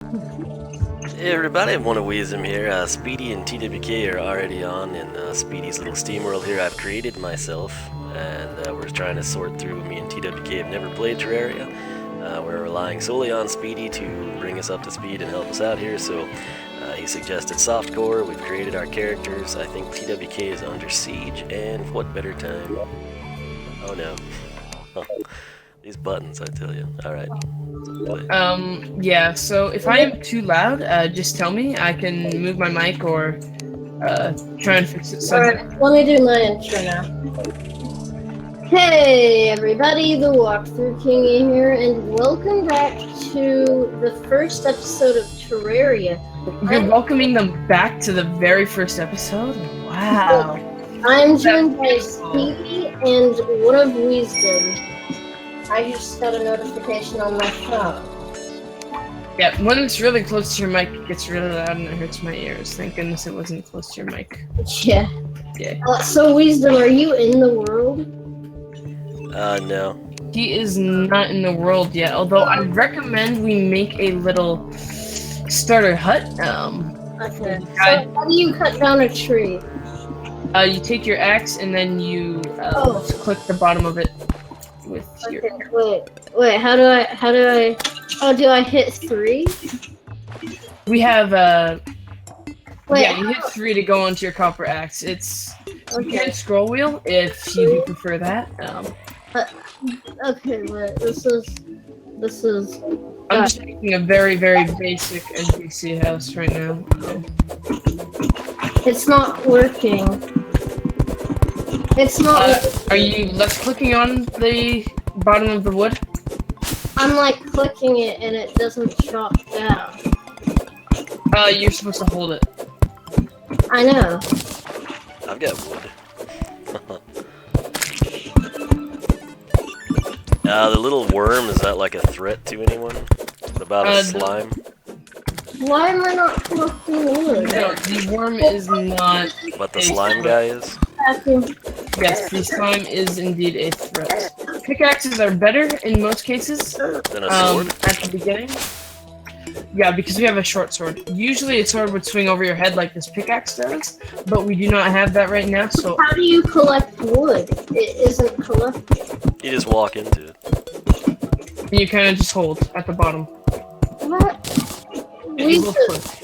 Hey everybody, One of Wiisdom here. Speedy and TWK are already on in Speedy's little Steam world here I've created myself, and we're trying to sort through. Me and TWK have never played Terraria. We're relying solely on Speedy to bring us up to speed and help us out here, so he suggested softcore. We've created our characters. I think TWK is under siege, and what better time? Oh no. These buttons, I tell you. Alright. Yeah, so if I am too loud, just tell me. I can move my mic or try and fix it. Alright, let me do my intro now. Hey everybody, the Walkthrough King here, and welcome back to the first episode of Terraria. You're welcoming them back to the very first episode? Wow. I'm joined by Speedy and One of Wiisdom. I just got a notification on my phone. Yeah, when it's really close to your mic, it gets really loud and it hurts my ears. Thank goodness it wasn't close to your mic. Yeah. Yeah. So Wiisdom, are you in the world? No. He is not in the world yet, although I recommend we make a little starter hut. Okay. So how do you cut down a tree? You take your axe and then you click the bottom of it with your... Wait, how do I, oh, do I hit 3? We have, Wait, yeah, you hit 3 to go onto your copper axe. It's, you okay. can scroll wheel if you prefer that. Okay, wait, this is... I'm just making a very, very basic NPC house right now. It's not working. It's not Are you left clicking on the bottom of the wood? I'm like clicking it and it doesn't drop down. You're supposed to hold it. I know. I've got wood. The little worm, is that like a threat to anyone? What about a slime? Why am I not collecting wood? No, the worm is not. But the slime guy is? Yes, the slime is indeed a threat. Pickaxes are better in most cases. Than a sword? At the beginning. Yeah, because we have a short sword. Usually a sword would swing over your head like this pickaxe does, but we do not have that right now, so... How do you collect wood? It isn't collected. You just walk into it. You kind of just hold at the bottom. What?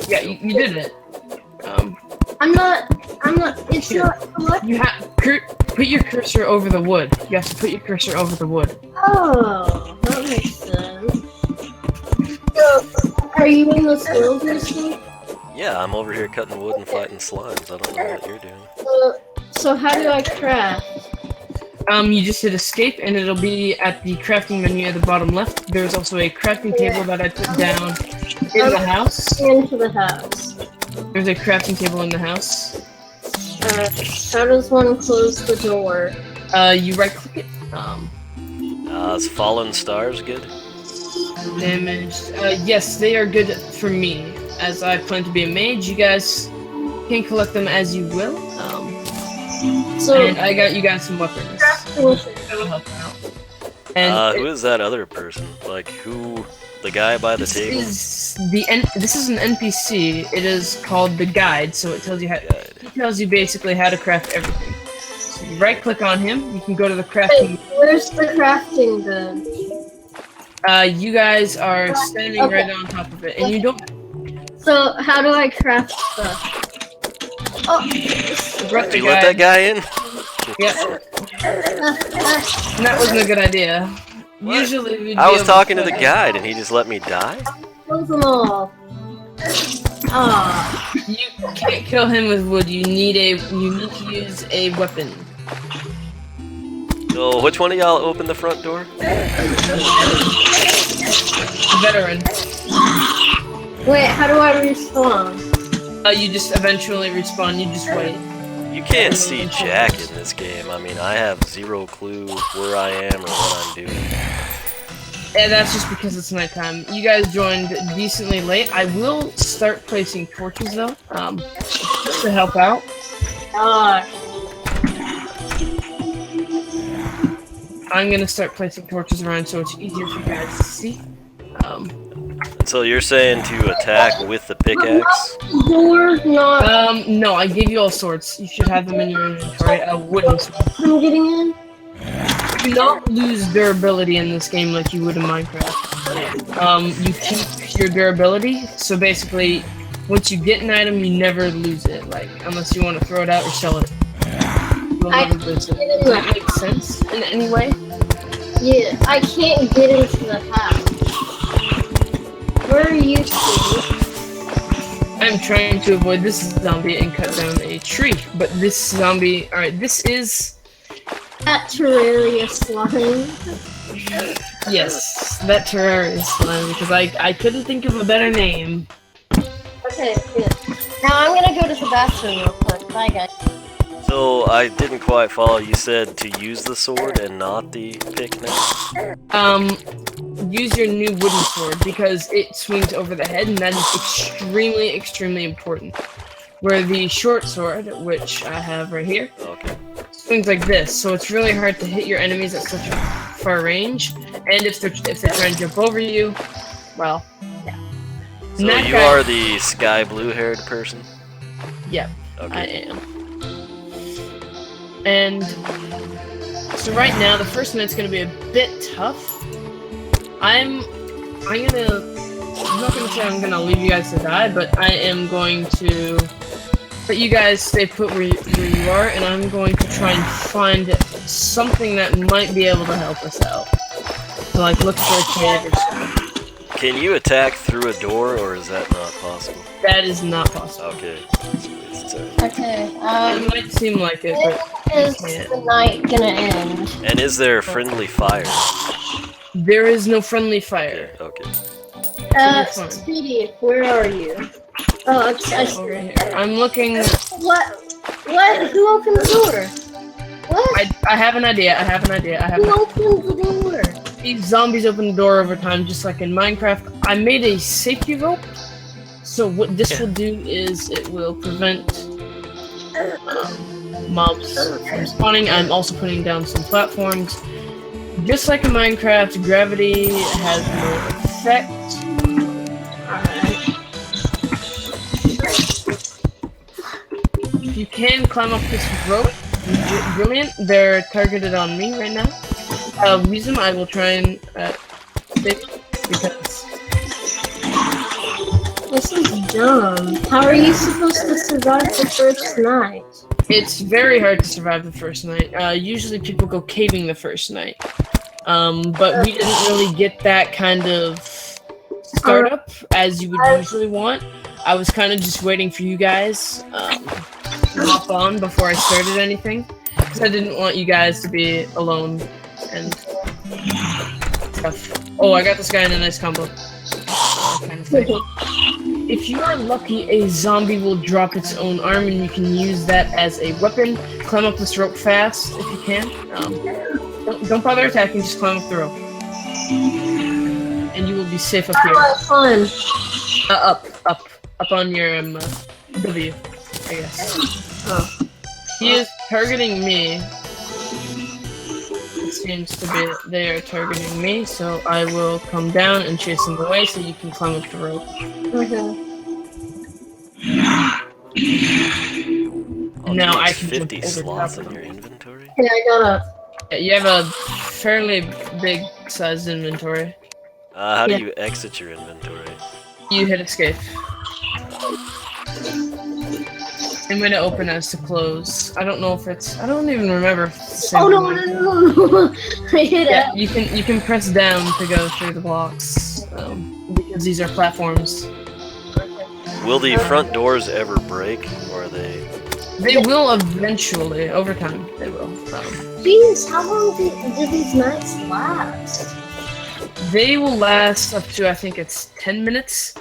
Yeah, you did it. I'm not, it's Here. not collected. You have put your cursor over the wood. You have to put your cursor over the wood. Oh, that makes sense. So, are you in this world, Wiisdom? Yeah, I'm over here cutting wood and fighting slimes. I don't know what you're doing. So how do I craft? You just hit escape and it'll be at the crafting menu at the bottom left. There's also a crafting table that I put down in the house. Into the house. There's a crafting table in the house. How does one close the door? You right click it. Is fallen stars good? Damaged. Yes, they are good for me. As I plan to be a mage, you guys can collect them as you will. And I got you guys some weapons. That'll help out. And who is that other person? Like, who? The guy by the table? This is an NPC. It is called the guide, so it tells you basically how to craft everything. So you right click on him, you can go to the crafting. Hey, where's the crafting bench? You guys are standing right on top of it, and you don't. So how do I craft stuff? Oh, Did you let that guy in? Yep. That wasn't a good idea. What? Usually we'd I was talking to the guide and he just let me die? kill them all. Ah. You can't kill him with wood. You need to use a weapon. So, which one of y'all opened the front door? Veteran. Wait, how do I respawn? You just eventually respawn. You just wait. You can't see jack in this game. I mean, I have zero clue where I am or what I'm doing. Yeah, that's just because it's nighttime. You guys joined decently late. I will start placing torches though, just to help out. I'm gonna start placing torches around so it's easier for you guys to see. So you're saying to attack with the pickaxe? Door, not. No, I gave you all sorts. You should have them in your inventory. A wooden sword. I'm getting in. You do not lose durability in this game like you would in Minecraft. You keep your durability, so basically, once you get an item, you never lose it. Like, unless you want to throw it out or sell it. You'll never lose it. Does that make sense in any way? Yeah, I can't get into the house. Where are you, Speedy? I'm trying to avoid this zombie and cut down a tree, but this zombie... Alright, this is... ThatTerrariaSlime. Yes, ThatTerrariaSlime, because I couldn't think of a better name. Okay, good. Now I'm gonna go to the bathroom real quick. Bye, guys. So I didn't quite follow. You said to use the sword and not the pick now? Use your new wooden sword because it swings over the head, and that is extremely, extremely important. Where the short sword, which I have right here, Okay. swings like this, so it's really hard to hit your enemies at such a far range. And if they're trying to jump over you, well, yeah. So you are the sky blue-haired person? Yep, Okay. I am. And so right now, the first minute's gonna be a bit tough. I'm not gonna say I'm gonna leave you guys to die, but I am going to let you guys stay put where you are, and I'm going to try and find something that might be able to help us out. So, like, look for a cave or something. Can you attack through a door, or is that not possible? That is not possible. Okay. Okay, It might seem like it, but when is the night gonna end? And is there friendly fire? there is no friendly fire. Okay. fine. Speedy, where are you? Oh, I see. Over here. I'm looking. What? What? Who opened the door? What? I have an idea. Who opened the door? These zombies open the door over time, just like in Minecraft. I made a safety rope. So what this will do is it will prevent mobs from spawning. I'm also putting down some platforms. Just like in Minecraft, gravity has no effect. If you can climb up this rope, brilliant. They're targeted on me right now. Wiisdom, I will try and save you because This is dumb. How are you supposed to survive the first night? it's very hard to survive the first night. Usually people go caving the first night. But we didn't really get that kind of startup as you would usually want. I was kind of just waiting for you guys to hop on before I started anything. Because I didn't want you guys to be alone and stuff. Oh, I got this guy in a nice combo. Kind of thing. If you are lucky, a zombie will drop its own arm and you can use that as a weapon. Climb up this rope fast if you can. Don't bother attacking, just climb up the rope. And you will be safe up here. Fun. Up on your W, I guess. Oh. He is targeting me. It seems to be they are targeting me, so I will come down and chase them away so you can climb up the rope. Now I can 50 jump over slots top in of your them. inventory? Yeah, I got up. Yeah, you have a fairly big sized inventory. How do you exit your inventory? You hit escape. And when it open as to close. I don't know if it's. I don't even remember if it's the same. Oh no! I hit Yeah, it. you can press down to go through the blocks because these are platforms. Will the front doors ever break, or are they? They will eventually, over time. They will. Jeez, how long do these nights last? They will last up to I think it's 10 minutes.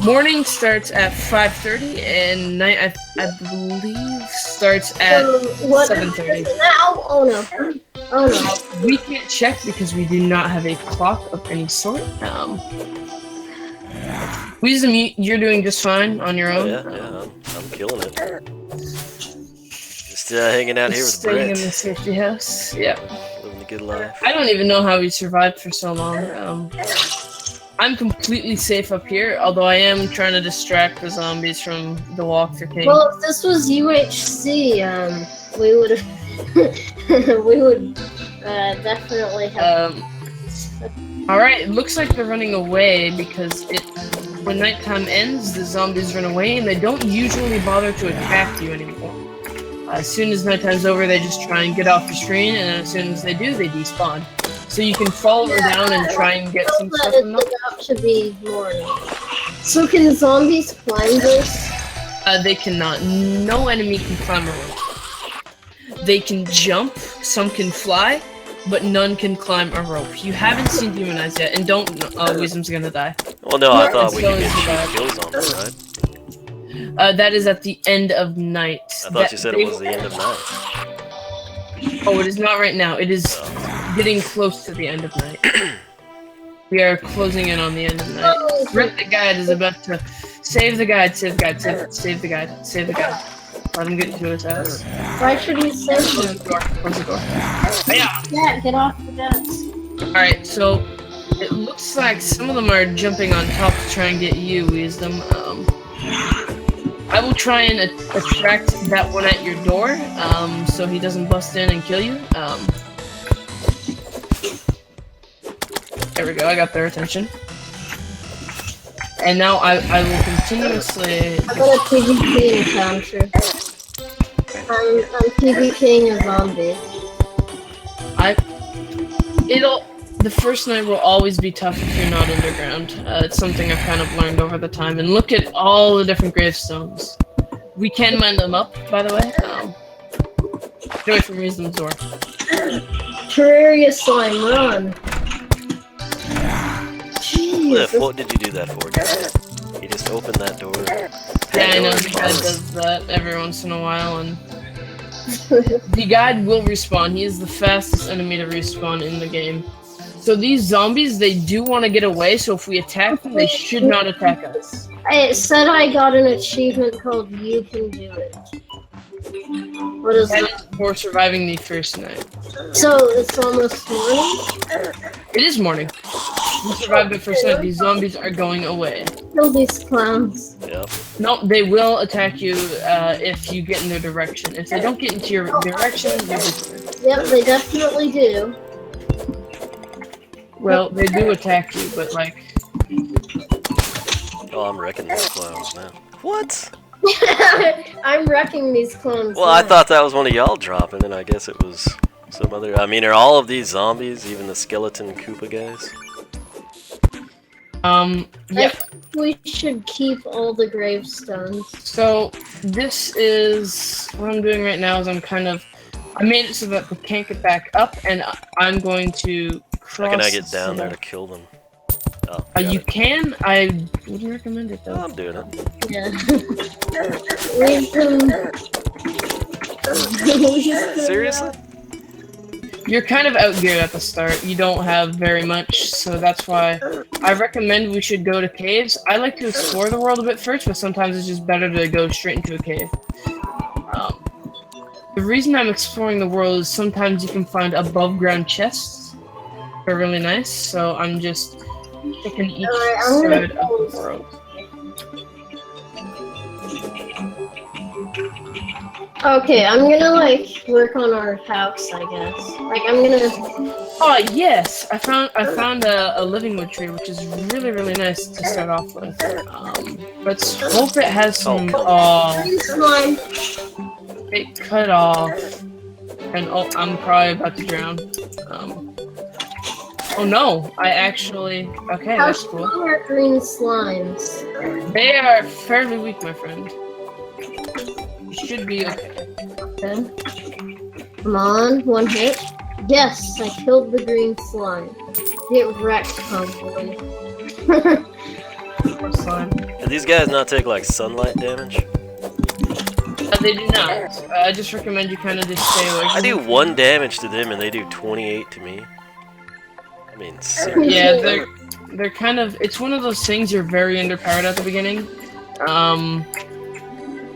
Morning starts at 5:30, and night I believe starts at 7:30. Now? Oh no! Oh no! We can't check because we do not have a clock of any sort. Wiisdom, you're doing just fine on your own. Yeah, I'm killing it. Just hanging out here with Staying Brett. in the safety house. Yeah. Living a good life. I don't even know how we survived for so long. I'm completely safe up here, although I am trying to distract the zombies from the Walker King. Well, if this was UHC, we would we would definitely have. Alright, it looks like they're running away because when nighttime ends, the zombies run away and they don't usually bother to attack you anymore. As soon as nighttime's over, they just try and get off the screen, and as soon as they do, they despawn. So you can follow her down and try and get some stuff from them. It's about to be morning. So can zombies climb this? They cannot. No enemy can climb a rope. They can jump, some can fly, but none can climb a rope. You haven't seen Demonized yet, and don't. Wisdom's gonna die. Well, no, I thought we could get kills on them, right? That is at the end of night. I thought you said it was the end of night. Oh, it is not right now. It is getting close to the end of night. We are closing in on the end of night. Rip the guide is about to save the guide, save the guide, save the guide, save the guide. Let him get into his house. Why should he save Close him? the door. Close the door. Yeah, get off the desk. Alright, so it looks like some of them are jumping on top to try and get you, Wisdom. I will try and attract that one at your door, so he doesn't bust in and kill you. There we go, I got their attention. And now I will continuously... I got a PvP encounter. I'm PvPing a zombie. The first night will always be tough if you're not underground. It's something I've kind of learned over the time. And look at all the different gravestones. We can mine them up, by the way. Get away from Wisdom's door. ThatTerrariaSlime, run! Cliff, what did you do that for, guys? You just opened that door. Yeah, I know the guide does that every once in a while, and the guide will respawn. He is the fastest enemy to respawn in the game. So these zombies, they do want to get away, so if we attack them, they should not attack us. It said I got an achievement called You Can Do It. What is That that? is for surviving the first night. So it's almost morning? It is morning. We survived the first night. These zombies are going away. Kill these clowns. Yep. No, they will attack you if you get in their direction. If they don't get into your direction, you're just... Yep, they definitely do. Well, they do attack you, but like... Oh, I'm wrecking these clowns now. What? I'm wrecking these clones. Well, I thought that was one of y'all dropping, and I guess it was some other... I mean, are all of these zombies, even the skeleton Koopa guys? Yeah. We should keep all the gravestones. So, this is... What I'm doing right now is I made it so that they can't get back up, and I'm going to cross... How can I get down there to kill them? Oh, you can. I wouldn't recommend it, though. Oh, I'm doing it. Yeah. Seriously? You're kind of outgeared at the start. You don't have very much, so that's why I recommend we should go to caves. I like to explore the world a bit first, but sometimes it's just better to go straight into a cave. The reason I'm exploring the world is sometimes you can find above-ground chests. They're really nice, so I'm just picking each side of the world. Okay, I'm gonna like work on our house, I guess. Like I'm gonna. Oh yes, I found a living wood tree, which is really nice to start off with. Let's hope it has some. Slime. It cut off, and oh, I'm probably about to drown. Oh no, I actually. Okay, How that's cool. strong are green slimes? They are fairly weak, my friend. You should be okay. Okay. Come on, one hit. Yes, I killed the green slime. Get wrecked, homeboy. Poor slime. Do these guys not take like sunlight damage? They do not. I just recommend you kind of just stay away. I do 1 damage to them and they do 28 to me. I mean, seriously. Yeah, they're kind of. It's one of those things you're very underpowered at the beginning.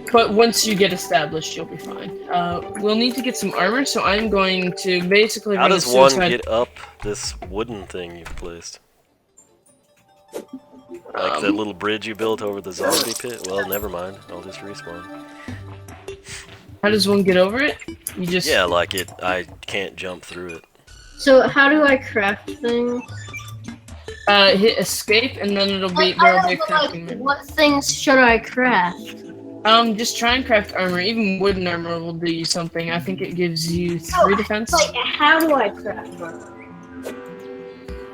But once you get established, you'll be fine. We'll need to get some armor, so I'm going to basically... How does one get up this wooden thing you've placed? Like that little bridge you built over the zombie pit? Well, never mind. I'll just respawn. How does one get over it? You just... Yeah, like it. I can't jump through it. So how do I craft things? Hit escape, and then there'll be a crafting menu. What things should I craft? Just try and craft armor. Even wooden armor will do you something. I think it gives you 3 defense. Like, how do I craft armor?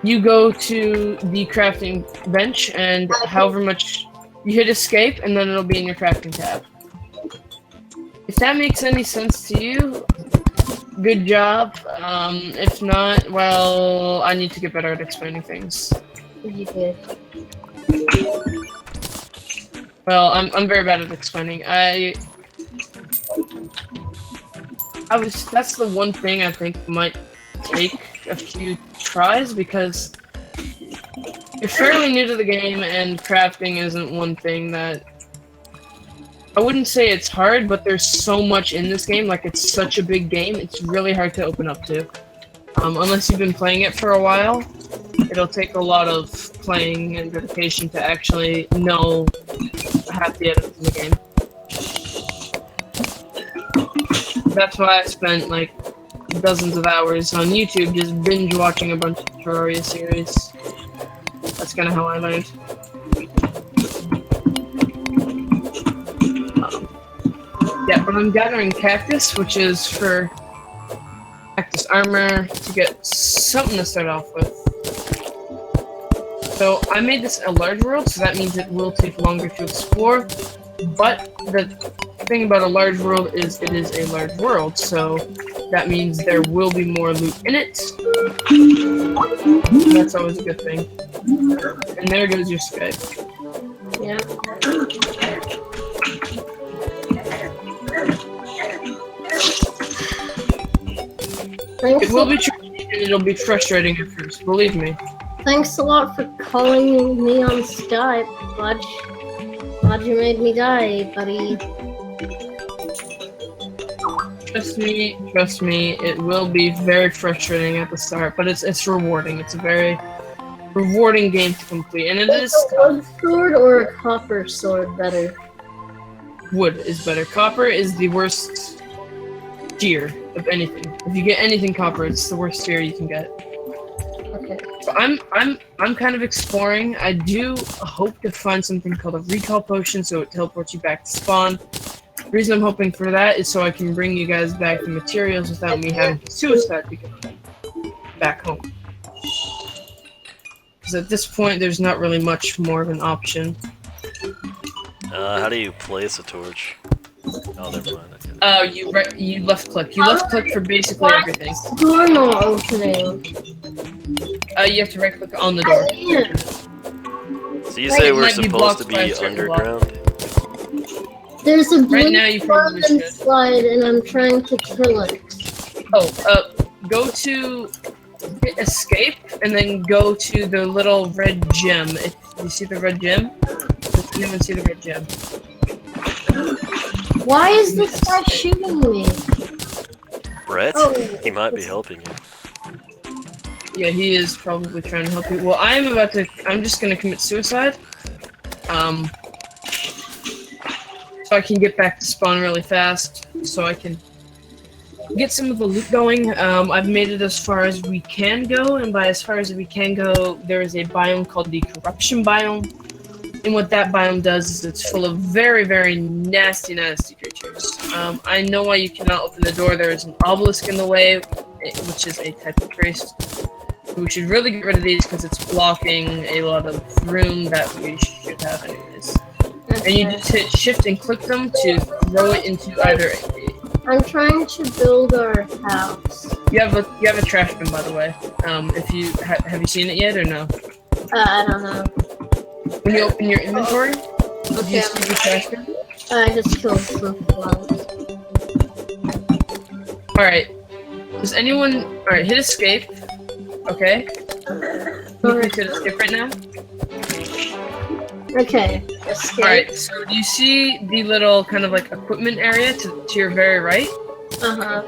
You go to the crafting bench, and however much you hit escape, and then it'll be in your crafting tab. If that makes any sense to you, good job. If not, well, I need to get better at explaining things. You did. Well, I'm very bad at explaining. That's the one thing I think might take a few tries, because you're fairly new to the game and crafting isn't one thing that... I wouldn't say it's hard, but there's so much in this game, like it's such a big game, it's really hard to open up to. Unless you've been playing it for a while, it'll take a lot of playing and dedication to actually know half the edits in the game. That's why I spent like dozens of hours on YouTube just binge watching a bunch of Terraria series. That's kind of how I learned. Yeah, but I'm gathering cactus, which is for cactus armor to get something to start off with. So I made this a large world, so that means it will take longer to explore. But the thing about a large world is it is a large world, so that means there will be more loot in it. That's always a good thing. And there goes your Skype. Yeah. Thanks It will be tricky and it'll be frustrating at first, believe me. Thanks a lot for calling me on Skype, Fudge. Glad you made me die, buddy. Trust me, it will be very frustrating at the start, but it's rewarding. It's a very rewarding game to complete, and it is a wood sword or a copper sword better? Wood is better. Copper is the worst tier of anything. If you get anything copper, it's the worst tier you can get. Okay. So I'm kind of exploring. I do hope to find something called a recall potion, so it teleports you back to spawn. The reason I'm hoping for that is so I can bring you guys back the materials without me having to suicide to get them back home. Because at this point, there's not really much more of an option. How do you place a torch? Oh, never mind. You left click. You left click for basically everything. Door not opening. You have to right click on the door. Yeah. So you say we're supposed to be underground? There's a blue Right now you probably should. slide and I'm trying to kill it. Oh, go to hit escape and then go to the little red gem. If you see the red gem? Does anyone see the red gem? Why is this guy shooting me? Brett? Oh. He might be helping you. Yeah, he is probably trying to help you. Well, I'm just gonna commit suicide. So I can get back to spawn really fast, so I can get some of the loot going. I've made it as far as we can go, and by as far as we can go, there is a biome called the Corruption Biome. And what that biome does is it's full of very, very nasty creatures. I know why you cannot open the door. There is an obelisk in the way, which is a type of trace. We should really get rid of these because it's blocking a lot of room that we should have anyways. And you just hit shift and click them to throw it into either. I'm trying to build our house. You have a trash bin, by the way. If you have you seen it yet or no? I don't know. When you open your inventory, do Okay. you see the trash bin? I just killed some flowers. All right. Does anyone? All right. Hit escape. Okay. You can hit escape right now. Okay. Escape. Alright, so do you see the little kind of like equipment area to your very right? Uh-huh.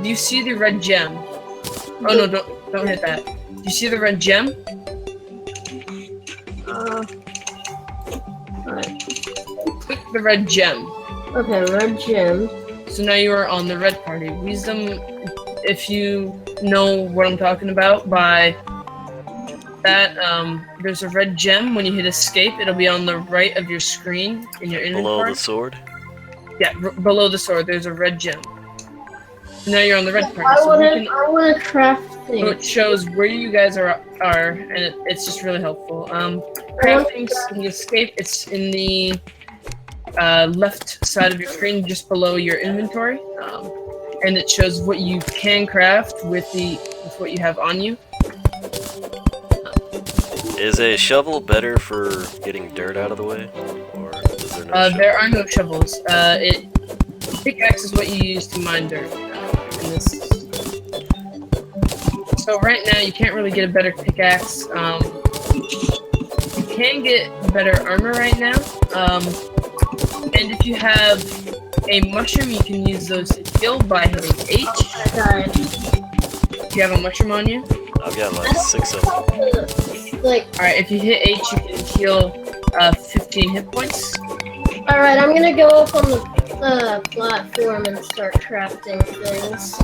Do you see the red gem? Oh no, don't hit that. Do you see the red gem? click the red gem. Okay, red gem. So now you are on the red party. Wisdom, if you know what I'm talking about by that, there's a red gem. When you hit escape, it'll be on the right of your screen in your inventory. Below the sword? Yeah, below the sword, there's a red gem. So now you're on the red party. I want to craft things. So it shows where you guys are and it's just really helpful. Crafting, when you escape, it's in the left side of your screen, just below your inventory, and it shows what you can craft with what you have on you. Is a shovel better for getting dirt out of the way? Or is there no shovel? There are no shovels. Pickaxe is what you use to mine dirt in this. So right now you can't really get a better pickaxe. You can get better armor right now. And if you have a mushroom, you can use those to heal by hitting H. Do you have a mushroom on you? I've got like 6 of them. Alright, if you hit H, you can heal 15 hit points. Alright, I'm gonna go up on the platform and start crafting things.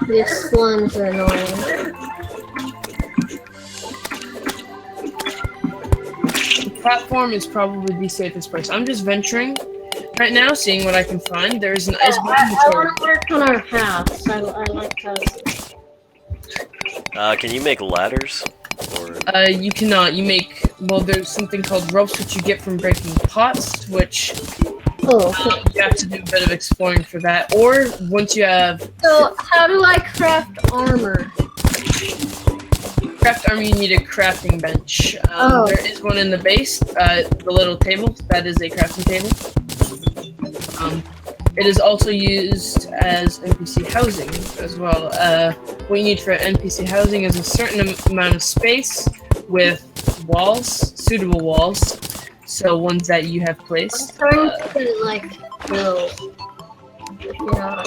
These slimes are annoying. The platform is probably the safest place. I'm just venturing right now, seeing what I can find. There's an ice bomb. I want to work on our house. I like houses. Can you make ladders? Or... You cannot. You make, well, there's something called ropes, which you get from breaking pots, which you have to do a bit of exploring for that. Or once you have... So, how do I craft armor? Craft armor, you need a crafting bench. There is one in the base, the little table. That is a crafting table. It is also used as NPC housing as well. What you need for NPC housing is a certain amount of space with walls, suitable walls, so ones that you have placed. I'm trying to, like, build. If you know what I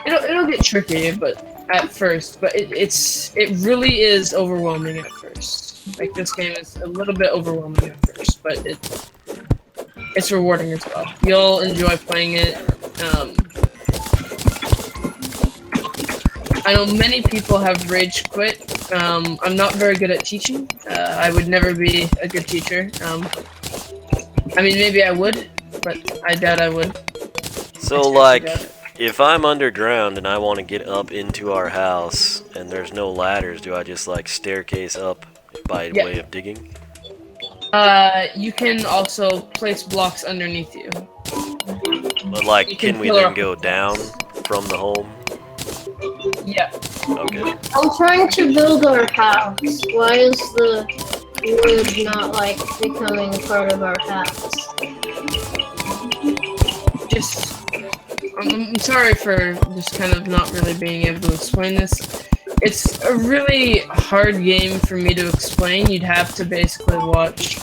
mean. It'll get tricky, but at first, but it really is overwhelming at first. Like, this game is a little bit overwhelming at first, but it's rewarding as well. You'll enjoy playing it. I know many people have rage quit. I'm not very good at teaching. I would never be a good teacher. I mean, maybe I would, but I doubt I would. So, like, if I'm underground and I want to get up into our house and there's no ladders, do I just, like, staircase up by way of digging? You can also place blocks underneath you. But, like, can we then go down from the home? Yeah. Okay. I'm trying to build our house. Why is the wood not, like, becoming part of our house? I'm sorry for just kind of not really being able to explain this. It's a really hard game for me to explain. You'd have to basically watch...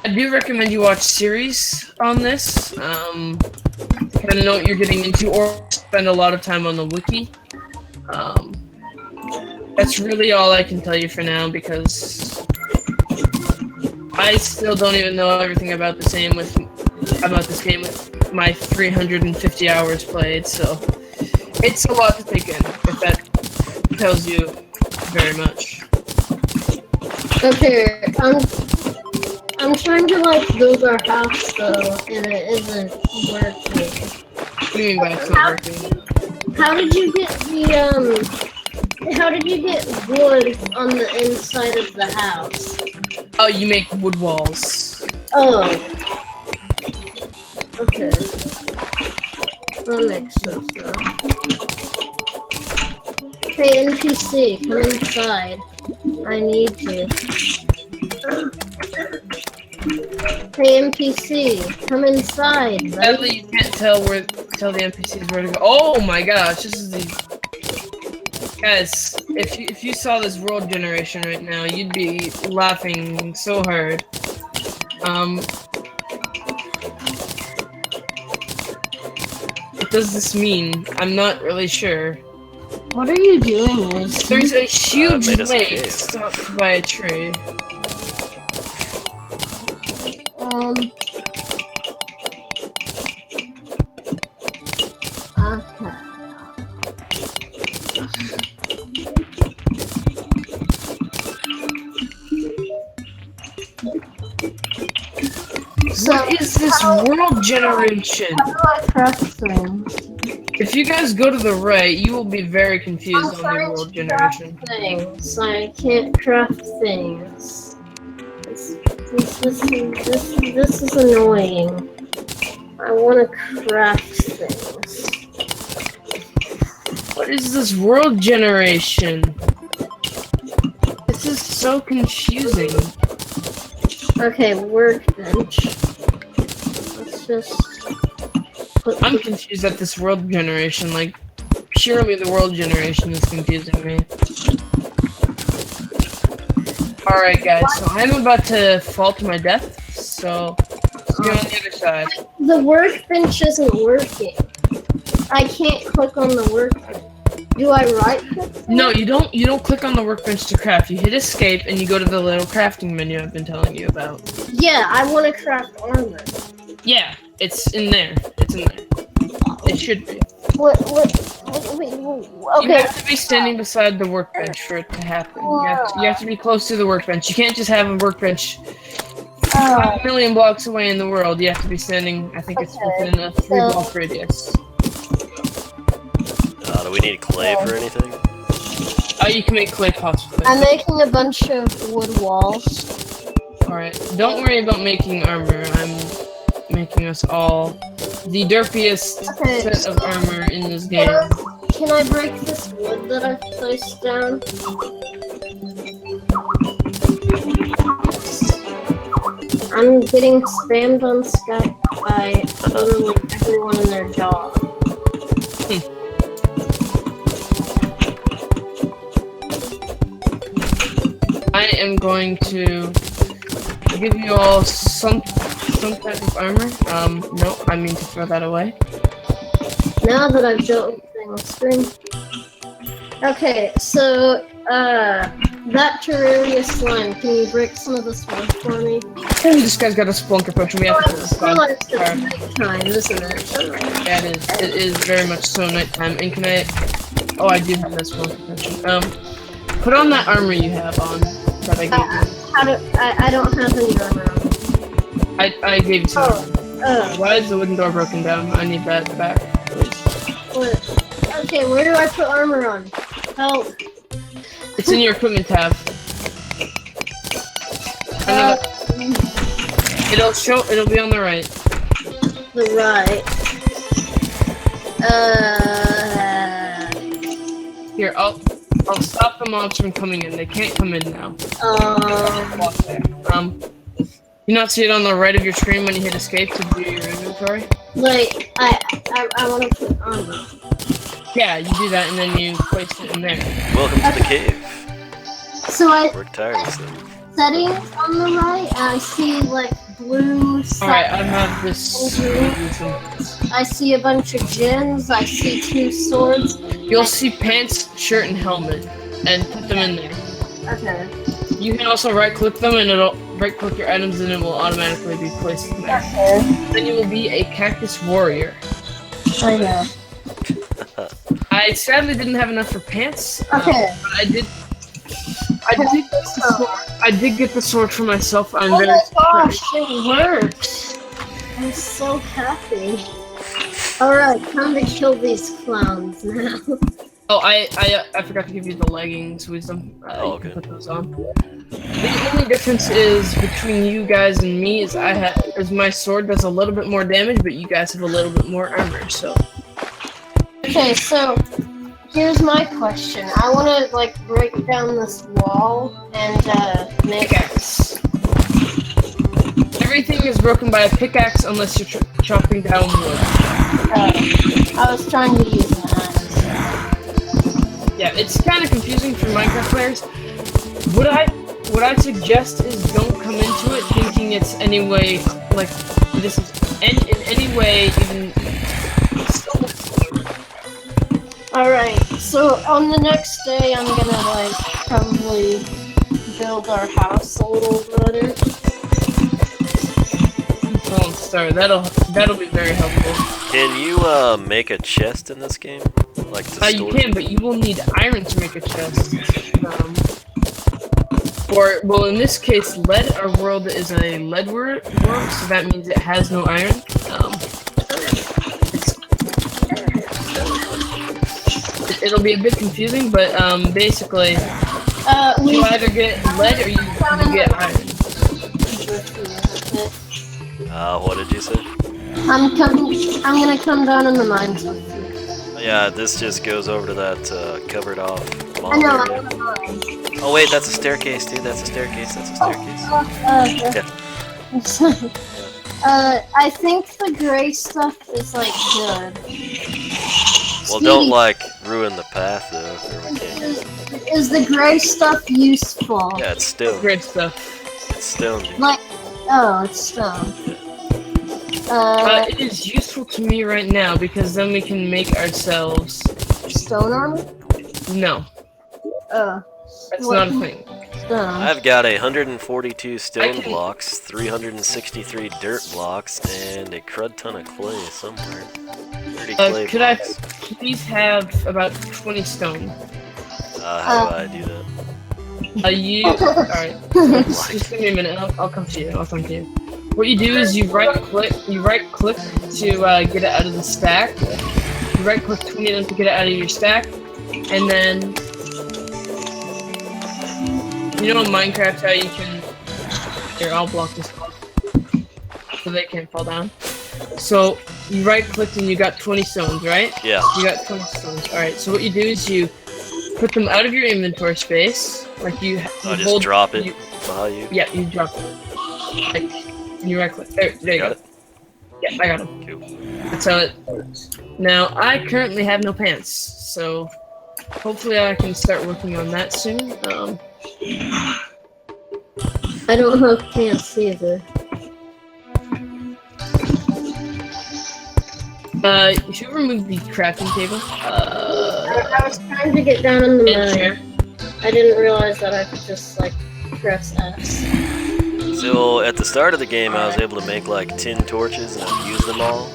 I do recommend you watch series on this, kind of know what you're getting into, or spend a lot of time on the wiki. That's really all I can tell you for now, because I still don't even know everything about this game with my 350 hours played, so it's a lot to take in, if that tells you very much. Okay, I'm trying to, like, build our house, though, and it isn't working. What do you mean by it's not working? How did you get how did you get wood on the inside of the house? Oh, you make wood walls. Oh. Okay. That makes sense, though. Hey, NPC, come inside. I need you. Hey, NPC, come inside, buddy. Sadly, you can't tell the NPCs where to go. Oh my gosh, this is the... Guys, if you saw this world generation right now, you'd be laughing so hard. What does this mean? I'm not really sure. What are you doing, Wiz? There's a huge lake stopped by a tree. Okay. So, What is this world generation? how do I craft things? If you guys go to the right, you will be very confused I'm on the trying world to craft generation. things. I can't craft things. This is annoying. I want to craft things. What is this world generation? This is so confusing. Okay, workbench. Let's just put I'm confused at this world generation. Like, surely the world generation is confusing me. Alright, guys, so I'm about to fall to my death, so see you on the other side. the workbench isn't working. I can't click on the workbench. Do I right click? No, you don't click on the workbench to craft. You hit escape and you go to the little crafting menu I've been telling you about. Yeah, I want to craft armor. Yeah, it's in there. It's in there. It should be. Wait, You okay. have to be standing beside the workbench for it to happen. You have to be close to the workbench. You can't just have a workbench 5 million blocks away in the world. You have to be standing, I think it's within a 3-block radius. Do we need clay for anything? Oh, you can make clay pots with I'm it. making a bunch of wood walls. Alright, don't worry about making armor. I'm making us all the derpiest set of armor in this game. Can I break this wood that I've placed down? I'm getting spammed on Skype by literally everyone and their dog. I am going to give you all some type of armor. No, I mean to throw that away. Now that I've built everything on screen. Okay, so, ThatTerrariaSlime, can you break some of this wood for me? This guy's got a spelunker potion. We have to put this Well, on. it's nighttime, isn't it? Yeah, it is. It is very much so nighttime. And can I... Oh, I do have that spelunker potion. Put on that armor you have on that I gave you. I don't have any armor on. I gave you some. Why is the wooden door broken down? I need that back, please. What? Okay, where do I put armor on? Help. It's in your equipment tab. It'll be on the right. The right. Here, I'll stop the mobs from coming in. They can't come in now. Walk there. You not see it on the right of your screen when you hit escape to view your inventory? Wait, I want to put armor. Yeah, you do that and then you place it in there. Welcome to the cave. So I Work tirelessly. settings on the right, and I see like blue. Alright, I have this. I see a bunch of gens. I see 2 swords. You'll see pants, shirt, and helmet, and put them in there. Okay. You can also right-click them, and it'll right-click your items, and it will automatically be placed in there. Okay. Then you will be a cactus warrior. I know. I sadly didn't have enough for pants. Okay. But I did get the sword for myself. I'm very gosh, it works. I'm so happy. Alright, time to kill these clowns now. Oh, I forgot to give you the leggings, Wisdom. You can put those on. The only difference is between you guys and me is my sword does a little bit more damage, but you guys have a little bit more armor. So. Okay, so here's my question. I want to like break down this wall and make pickaxe. Everything is broken by a pickaxe unless you're chopping down wood. I was trying to use an axe. Yeah, it's kind of confusing for Minecraft players. What I suggest is don't come into it thinking it's any way like this is in any way even. Alright, so on the next day I'm gonna like probably build our house a little better. star. That'll be very helpful. Can you make a chest in this game? Like to store? You can, but you will need iron to make a chest. Well, in this case, lead. Our world is a lead world, so that means it has no iron. It'll be a bit confusing, but basically, you either get lead or you get iron. What did you say? I'm gonna come down in the mines. Yeah, this just goes over to that covered off I know. area. Oh wait, that's a staircase, dude. That's a staircase. That's a staircase. I think the gray stuff is like good. Well, don't like ruin the path though. Or we can't. Is the gray stuff useful? Yeah, it's stone. Great stuff. It's stone, dude. Like, oh, it's stone. It is useful to me right now because then we can make ourselves Stone armor? No, that's what? not a thing. Stone. I've got 142 stone blocks, 363 dirt blocks, and a crud ton of clay somewhere. 30 clay Could I blocks. please have about 20 stone? How do I do that? Alright. Just give me a minute. I'll come to you. I'll come to you. What you do is you right click to get it out of the stack. You right click 20 of them to get it out of your stack, and then you know in Minecraft how you can. Here, I'll block this off so they can't fall down. So you right clicked and you got 20 stones, right? Yeah. You got 20 stones. Alright, so what you do is you put them out of your inventory space, like you just drop it behind you? Yeah, you drop it. Like, you right click. There you go. Got it? Yeah, I got them. Cool. That's how it works. Now, I currently have no pants, so hopefully I can start working on that soon. I don't have pants either. Who removed the crafting table? I was trying to get down in the mine. I didn't realize that I could just, like, press S. So at the start of the game, I was able to make like 10 torches, and I've used them all.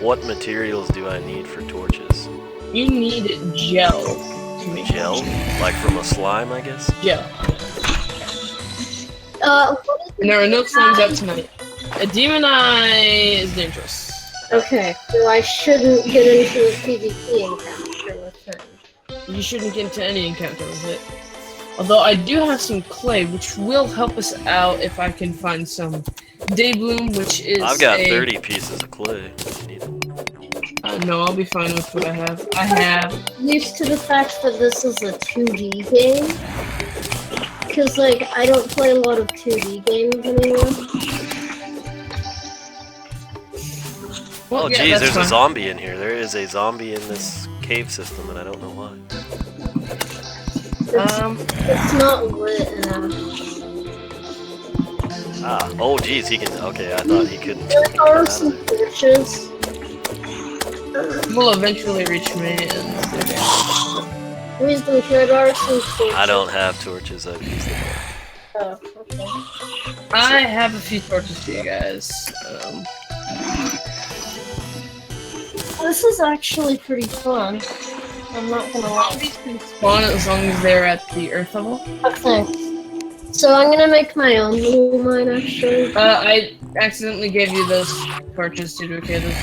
What materials do I need for torches? You need gel to make Gel? Like from a slime, I guess? gel. What is And there are no slimes out tonight. A demon eye is dangerous. Okay, so I shouldn't get into a PvP encounter with him. You shouldn't get into any encounter with it. Although I do have some clay, which will help us out if I can find some daybloom, which is I've got 30 pieces of clay. You need them. No, I'll be fine with what I have. I have... Used to the fact that this is a 2D game. Because, like, I don't play a lot of 2D games anymore. Oh, yeah, geez, that's there's fine. a zombie in here. There is a zombie in this cave system, and I don't know why. It's not lit enough. Oh, geez, he can. Okay, I thought he couldn't. There get are out some of there. fishes. Will eventually reach me, and... Wisdom, there are some torches. I don't have torches. I've used them all. Oh, okay. I have a few torches for you guys. This is actually pretty fun. I'm not gonna lie. Zombies can spawn as long as they're at the earth level. Okay. So I'm gonna make my own little mine, actually. I accidentally gave you those torches to TWK.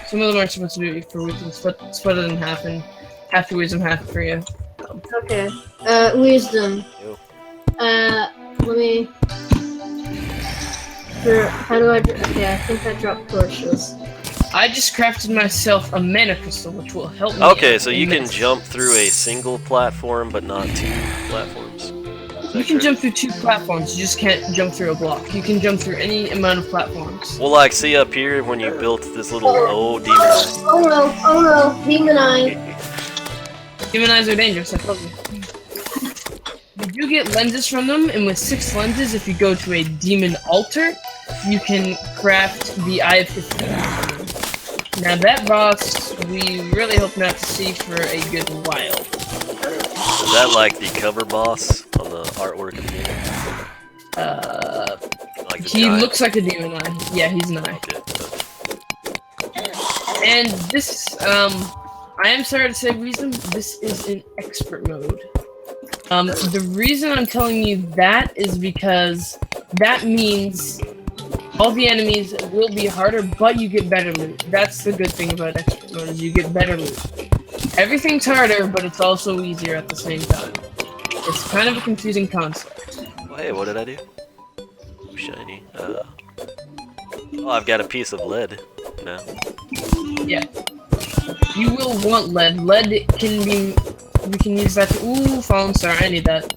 Some of them are supposed to be for wisdom. Split it in half, and half for wisdom, half for you. Okay. Wisdom. Yo. Let me... How do I... Okay, I think I dropped torches. I just crafted myself a mana crystal, which will help me. Okay, out so you can immensely. jump through a single platform, but not 2 platforms. You can jump through 2 platforms, you just can't jump through a block. You can jump through any amount of platforms. Well, like, see up here when you built this little demon eye. Oh no, demon eye. Demon eyes are dangerous, I told you. You do get lenses from them, and with 6 lenses, if you go to a demon altar, you can craft the Eye of 15. Now that boss, we really hope not to see for a good while. Is that like the cover boss on the artwork of the game? Like the He giant- looks like a demon eye. Yeah, he's an eye. Okay. And this, I am sorry to say, Wiisdom, this is in expert mode. The reason I'm telling you that is because that means all the enemies will be harder, but you get better loot. That's the good thing about expert mode, is you get better loot. Everything's harder, but it's also easier at the same time. It's kind of a confusing concept. Oh, hey, what did I do? Shiny. Oh, I've got a piece of lead now. Yeah. You will want lead. Lead can be... We can use that to... Ooh, fallen star. I need that.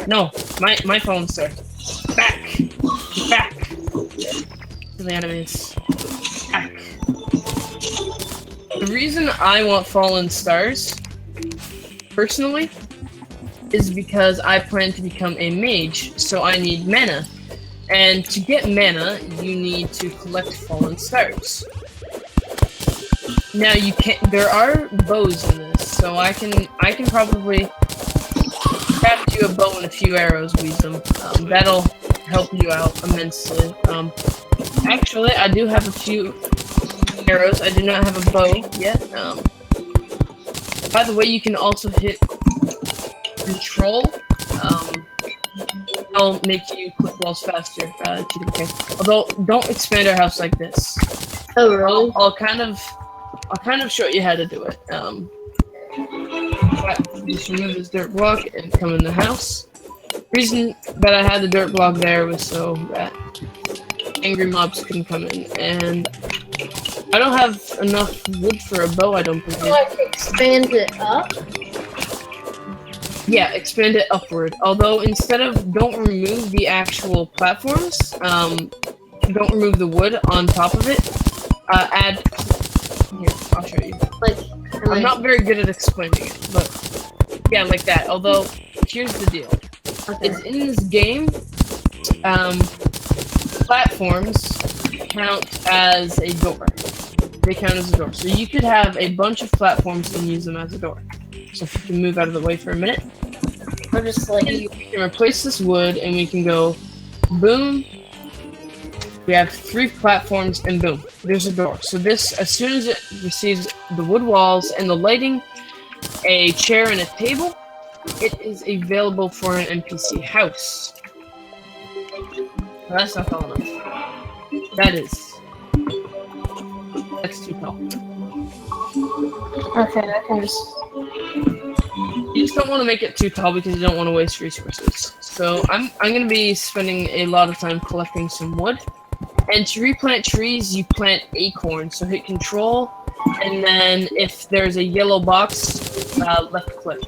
No. My fallen star. Back! Back! To the enemies. Back. The reason I want fallen stars, personally, is because I plan to become a mage, so I need mana. And to get mana, you need to collect fallen stars. Now you can there are bows in this, so I can probably craft you a bow and a few arrows, Wiisdom. That'll help you out immensely. Actually, I do have a few arrows. I do not have a bow yet. By the way, you can also hit control. I'll make you click walls faster. TWK. Although, don't expand our house like this. Oh, really? I'll kind of show you how to do it. Just remove this dirt block and come in the house. Reason that I had the dirt block there was so that angry mobs couldn't come in, and I don't have enough wood for a bow, I don't believe. Like, expand it up? Yeah, expand it upward. Although, instead of don't remove the actual platforms, don't remove the wood on top of it, add... Here, I'll show you. Like, I'm not very good at explaining it, but yeah, like that. Although, here's the deal. okay. It's in this game, platforms count as a door. They count as a door. So you could have a bunch of platforms and use them as a door. So if you can move out of the way for a minute. Or just like... We can replace this wood and we can go boom. We have 3 platforms and boom, there's a door. So this, as soon as it receives the wood walls and the lighting, a chair and a table, it is available for an NPC house. Well, that's not tall enough. That is. That's too tall. Okay, I can just... You just don't want to make it too tall because you don't want to waste resources. So I'm going to be spending a lot of time collecting some wood. And to replant trees, you plant acorns. So hit control, and then if there's a yellow box, left click.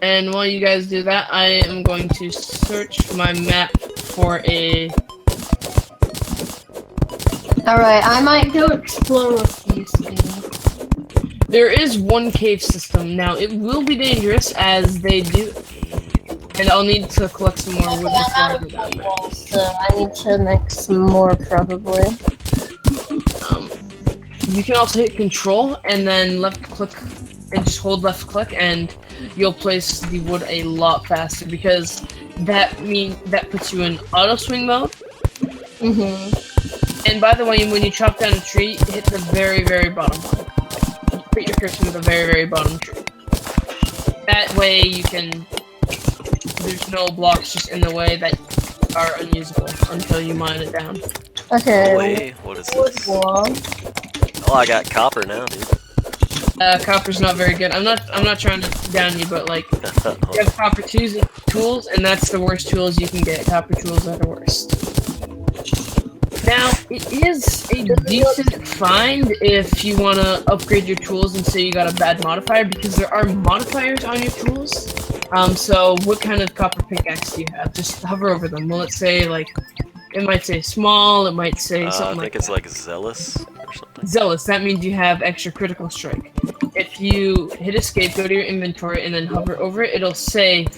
And while you guys do that, I am going to search my map for a... Alright, I might go explore with you soon. There is one cave system. Now, it will be dangerous, as they do... And I'll need to collect some more wood before I do that. So I need to make some more, probably. You can also hit control, and then left click, and just hold left click, and you'll place the wood a lot faster, because that puts you in auto swing mode. And by the way, when you chop down a tree, hit the very, very bottom one. Put your cursor to the very, very bottom tree. That way you can... There's no blocks just in the way that are unusable until you mine it down. Okay. Wait, what is this? Wall. Oh, I got copper now, dude. Copper's not very good. I'm not trying to down you, but like, you have copper tools, and that's the worst tools you can get. Copper tools are the worst. Now, it is a decent find if you want to upgrade your tools and say you got a bad modifier, because there are modifiers on your tools. So what kind of copper pickaxe do you have? Just hover over them. Will it say, like, it might say small, it might say something like that. I think it's like zealous or something. Zealous, that means you have extra critical strike. If you hit escape, go to your inventory, and then hover over it, it'll say,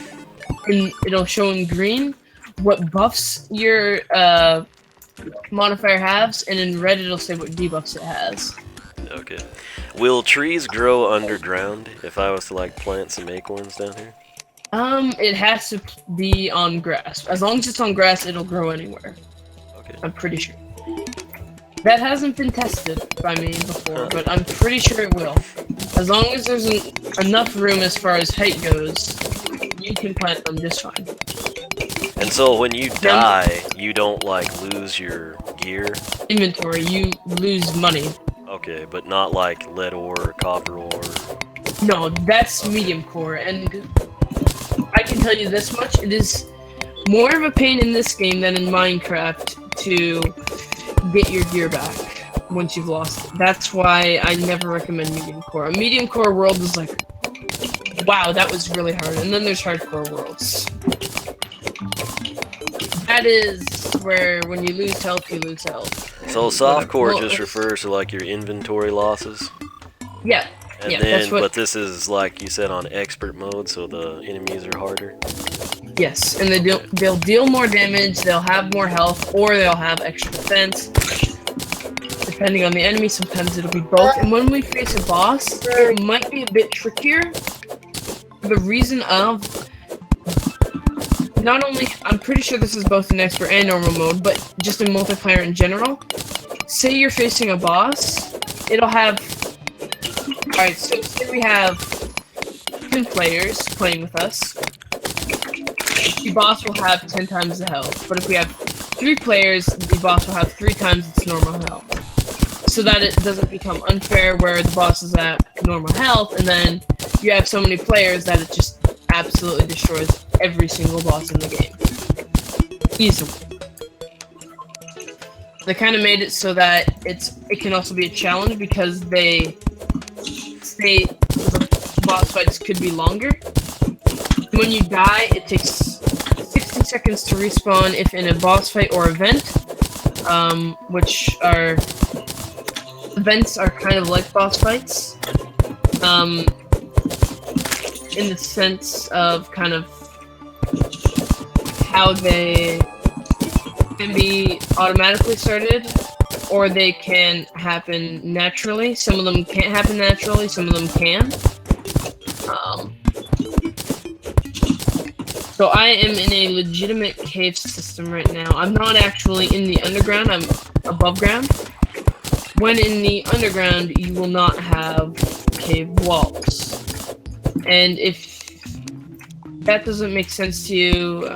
it'll show in green what buffs your modifier has, and in red it'll say what debuffs it has. Okay. Will trees grow underground if I was to like plant some acorns down here? It has to be on grass. As long as it's on grass, it'll grow anywhere. Okay. I'm pretty sure. That hasn't been tested by me before, but I'm pretty sure it will. As long as there's enough room as far as height goes, you can plant them just fine. And so when you die, you don't like lose your gear? Inventory, you lose money. Okay, but not like lead ore or copper ore? No, that's medium core, and I can tell you this much, it is more of a pain in this game than in Minecraft to get your gear back once you've lost it. That's why I never recommend medium core. A medium core world is like, wow, that was really hard, and then there's hardcore worlds. That is where when you lose health, you lose health. So softcore just refers to like your inventory losses? Yeah. And yeah, then, that's what, but this is like you said on expert mode, so the enemies are harder? Yes, and they'll deal more damage, they'll have more health, or they'll have extra defense. Depending on the enemy, sometimes it'll be both. And when we face a boss, it might be a bit trickier. The reason of... Not only... I'm pretty sure this is both in expert and normal mode, but just in multiplayer in general. Say you're facing a boss, it'll have... Alright, so say we have 10 players playing with us. The boss will have 10 times the health, but if we have 3 players, the boss will have 3 times its normal health. So that it doesn't become unfair where the boss is at normal health, and then you have so many players that it just absolutely destroys every single boss in the game. Easily. They kind of made it so that it can also be a challenge because they say the boss fights could be longer. When you die, it takes 60 seconds to respawn if in a boss fight or event, which are... Events are kind of like boss fights, in the sense of kind of how they can be automatically started, or they can happen naturally. Some of them can't happen naturally, some of them can. So I am in a legitimate cave system right now. I'm not actually in the underground, I'm above ground. When in the underground, you will not have cave walls. And if that doesn't make sense to you,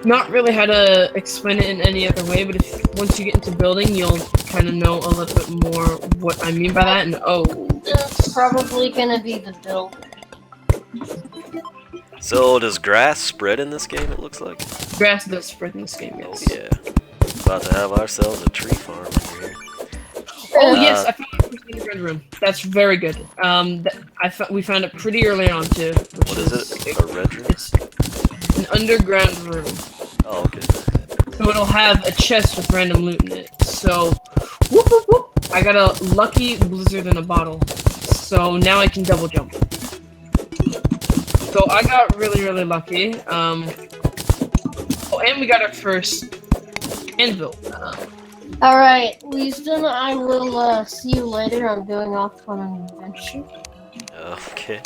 not really how to explain it in any other way, but once you get into building, you'll kind of know a little bit more what I mean by that, and It's probably gonna be the build. So does grass spread in this game, it looks like? Grass does spread in this game, yes. Oh yeah. About to have ourselves a tree farm over here. Oh yes, I found it in the red room. That's very good. We found it pretty early on too. What is it? A red room? It's an underground room. Oh, okay. So it'll have a chest with random loot in it. So, whoop whoop whoop! I got a lucky blizzard in a bottle. So now I can double jump. So I got really lucky. Oh, and we got our first anvil. Alright, Wiisdom, I will see you later. I'm going off on an adventure. Okay.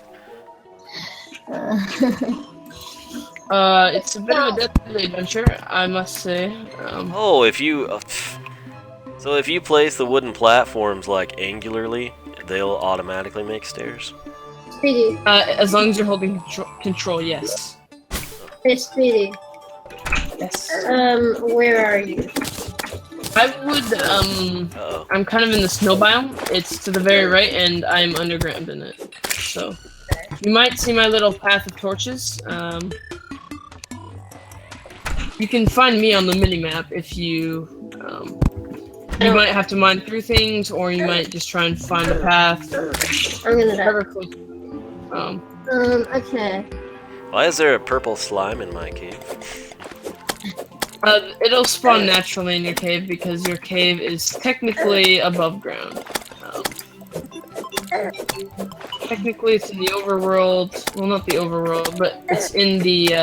It's a bit of a deadly adventure, I must say. Oh, if you... so if you place the wooden platforms, like, angularly, they'll automatically make stairs? Speedy. As long as you're holding control, yes. Hey, Speedy. Yes. Where are you? I would, I'm kind of in the snow biome. It's to the very right, and I'm underground in it. So, you might see my little path of torches. You can find me on the minimap if you, you might have to mine through things, or you might just try and find a path. I'm gonna die. Okay. Why is there a purple slime in my cave? It'll spawn naturally in your cave because your cave is technically above ground. Technically, it's in the overworld. Well, not the overworld, but it's in the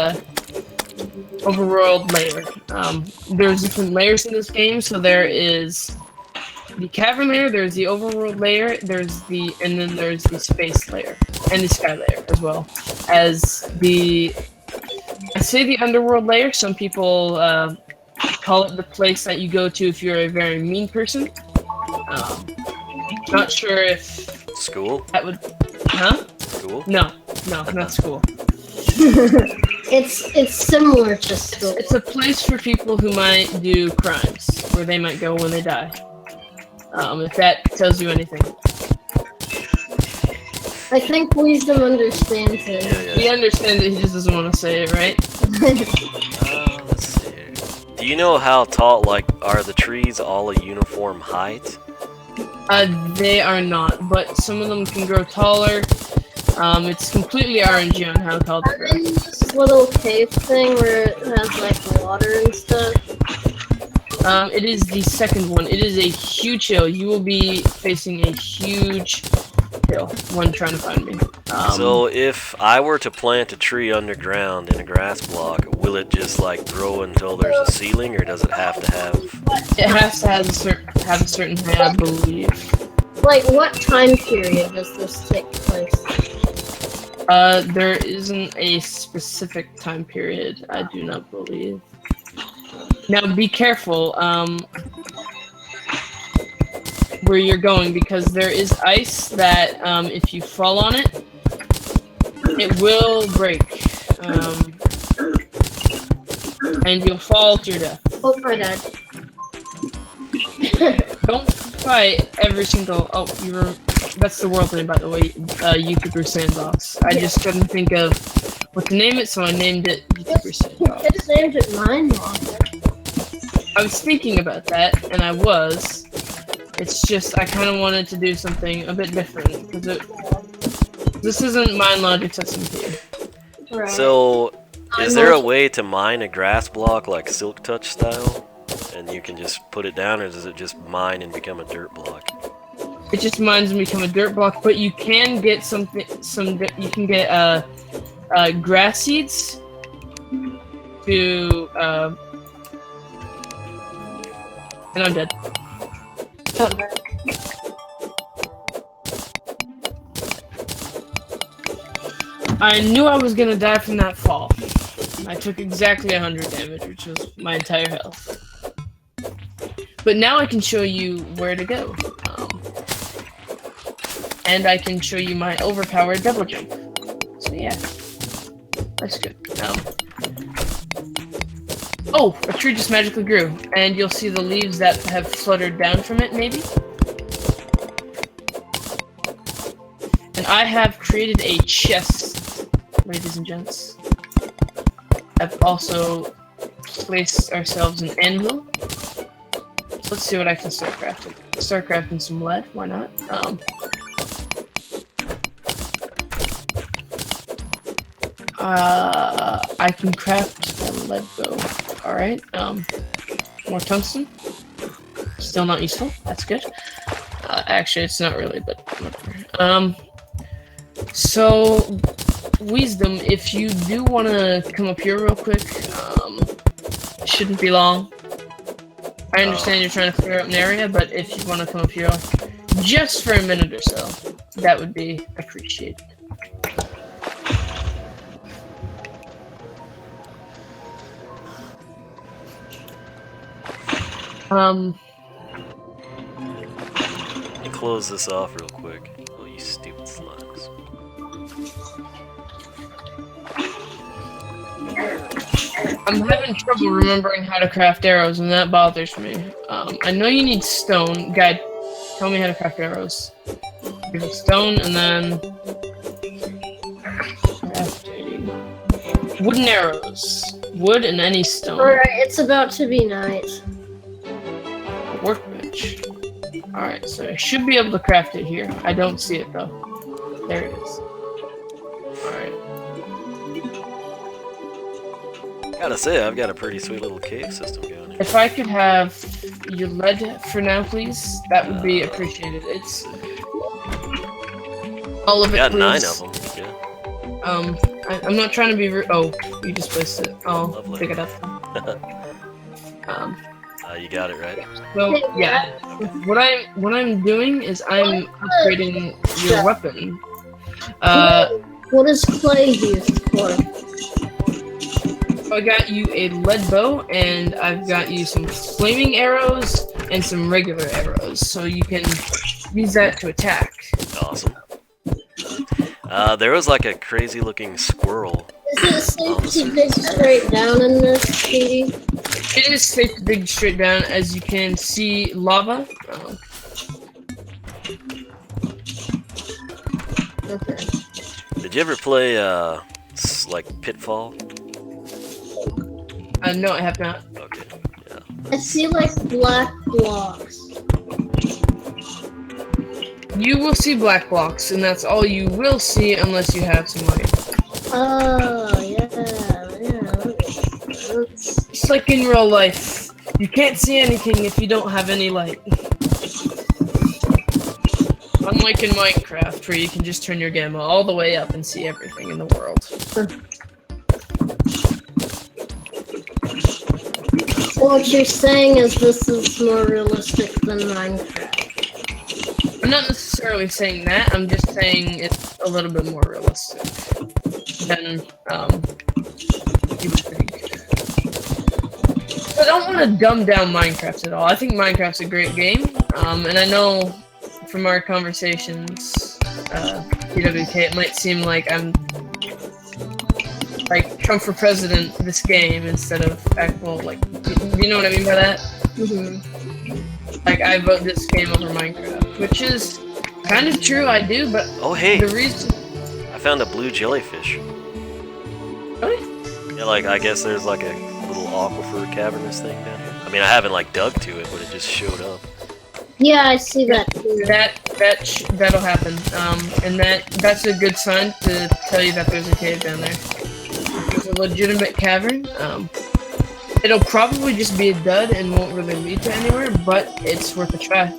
overworld layer. There's different layers in this game, so there is the cavern layer, there's the overworld layer, and then there's the space layer, and the sky layer as well. I say the underworld layer, some people call it the place that you go to if you're a very mean person. Not sure if... School? That would... Huh? School? No, not school. It's similar to school. It's a place for people who might do crimes, where they might go when they die. If that tells you anything. I think Wisdom understands it. Yeah. He understands it, he just doesn't want to say it, right? Let's see here. Do you know how tall, like, are the trees all a uniform height? They are not, but some of them can grow taller. It's completely RNG on how tall they I'm grow. in this little cave thing where it has like water and stuff. It is the second one. It is a huge hill. You will be facing a huge hill when trying to find me. So if I were to plant a tree underground in a grass block, will it just like grow until there's a ceiling, or does it have to have... It has to have a certain height, I believe. Like, what time period does this take place? There isn't a specific time period, I do not believe. Now be careful, where you're going, because there is ice that, if you fall on it, it will break. And you'll fall to your death. Oh my god. Don't fight every single... Oh, that's the world name, by the way. YouTuber Sandbox. I just couldn't think of what to name it, so I named it YouTuber Sandbox. I just named it Mindlocker. I was thinking about that, and I was. It's just, I kind of wanted to do something a bit different, because this isn't Mine Logic SMP. Right. So, is there a way to mine a grass block like Silk Touch style? And you can just put it down, or does it just mine and become a dirt block? It just mines and become a dirt block, but you can get you can get grass seeds to and I'm dead. I knew I was gonna die from that fall. I took exactly 100 damage, which was my entire health. But now I can show you where to go. And I can show you my overpowered double jump. So yeah, that's good. Oh, a tree just magically grew, and you'll see the leaves that have fluttered down from it, maybe? And I have created a chest, ladies and gents. I've also placed ourselves an anvil. So let's see what I can start crafting. Start crafting some lead, why not? I can craft a lead bow. Alright, more tungsten. Still not useful, that's good. Actually, it's not really, but whatever. So, Wisdom, if you do want to come up here real quick, it shouldn't be long. I understand you're trying to clear up an area, but if you want to come up here just for a minute or so, that would be appreciated. Let me close this off real quick. Oh, you stupid slugs. I'm having trouble remembering how to craft arrows, and that bothers me. I know you need stone. Guide, tell me how to craft arrows. Give me stone, and then... crafting. Wooden arrows. Wood and any stone. Alright, it's about to be night. Workbench. Alright, so I should be able to craft it here. I don't see it, though. There it is. Alright. Gotta say, I've got a pretty sweet little cave system going here. If I could have your lead for now, please, that would be appreciated. It's all of it, Got please. 9 of them. Yeah. I'm not trying to be oh, you just placed it. I'll Lovely. pick it up. You got it right. So yeah, what I'm doing is I'm upgrading your weapon. What is clay used for? I got you a lead bow, and I've got you some flaming arrows and some regular arrows, so you can use that to attack. Awesome. There was like a crazy looking squirrel. Is it safe to dig straight down in this, Speedy? It is safe to dig straight down, as you can see lava. Okay. Did you ever play like Pitfall? No, I have not. Okay. Yeah. I see like black blocks. You will see black blocks, and that's all you will see unless you have some light. Oh, yeah. Just like in real life, you can't see anything if you don't have any light. Unlike in Minecraft, where you can just turn your gamma all the way up and see everything in the world. So what you're saying is this is more realistic than Minecraft. I'm not necessarily saying that, I'm just saying it's a little bit more realistic than you would think. I don't want to dumb down Minecraft at all. I think Minecraft's a great game, and I know from our conversations, TWK, it might seem like I'm like Trump for president this game instead of actual, like, you know what I mean by that? Mm-hmm. Like, I vote this game over Minecraft, which is kind of true, I do, but Oh hey, the reason... I found a blue jellyfish. Really? Yeah, like I guess there's like a little aquifer cavernous thing down here. I mean, I haven't like dug to it, but it just showed up. Yeah, I see that too. That'll happen, and that's a good sign to tell you that there's a cave down there. There's a legitimate cavern. It'll probably just be a dud and won't really lead to anywhere, but it's worth a try.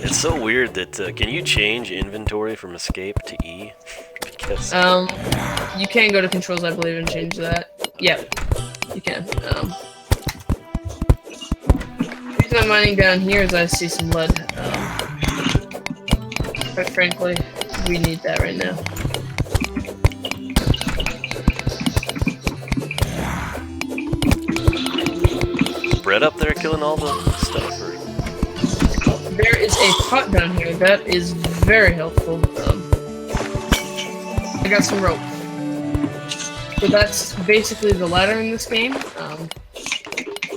It's so weird that can you change inventory from escape to E? Because You can go to controls, I believe, and change that. Yep, you can. The reason I'm mining down here is I see some lead. Quite frankly, we need that right now. Bread up there killing all the stuff. Or... There is a pot down here that is very helpful. I got some rope. So that's basically the ladder in this game.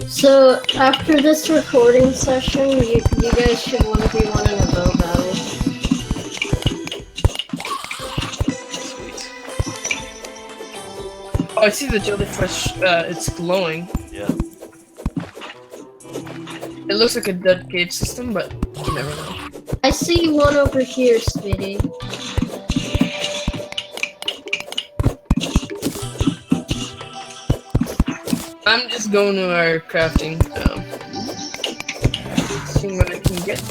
So after this recording session, you guys should want to be one in a bow battle. Sweet. Oh, I see the jellyfish. It's glowing. Yeah. It looks like a dead cave system, but you never know. I see one over here, Speedy. I'm just going to our crafting. Seeing what I can get.